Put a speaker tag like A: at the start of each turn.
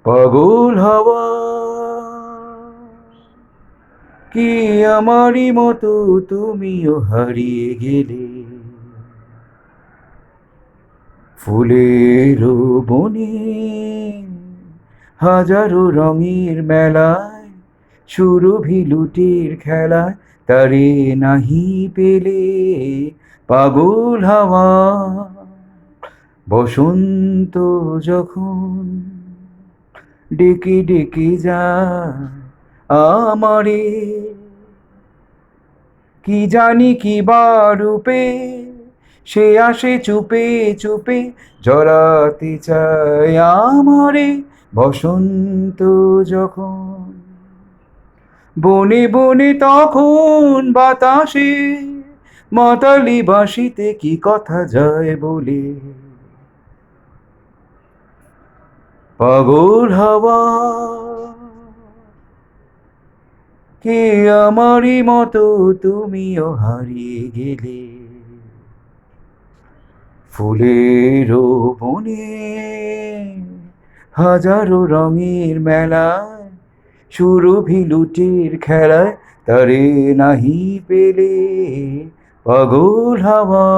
A: পাগল হাওয়া কি আমারই মতো তুমিও হারিয়ে গেলে ফুলের বনে, হাজারো রঙের মেলায়, সুরভি লুটির খেলায় তারে নাহি পেলে। পাগল হাওয়া বসন্ত যখন ডেকে ডেকে যায় আমারে, কি জানি কি বা রূপে সে আসে চুপে চুপে, জড়াতে চায় আমারে বসন্ত যখন। বনে বনে তখন বাতাসে মাতালি বাঁশিতে কি কথা যায় বলে। পাগল হাওয়া কে আমারই মতো তুমিও হারিয়ে গেলে ফুলের বনে, হাজারো রঙের মেলায়, সুরভি লুটির খেলায় তারে নাহি পেলে। পাগল হাওয়া।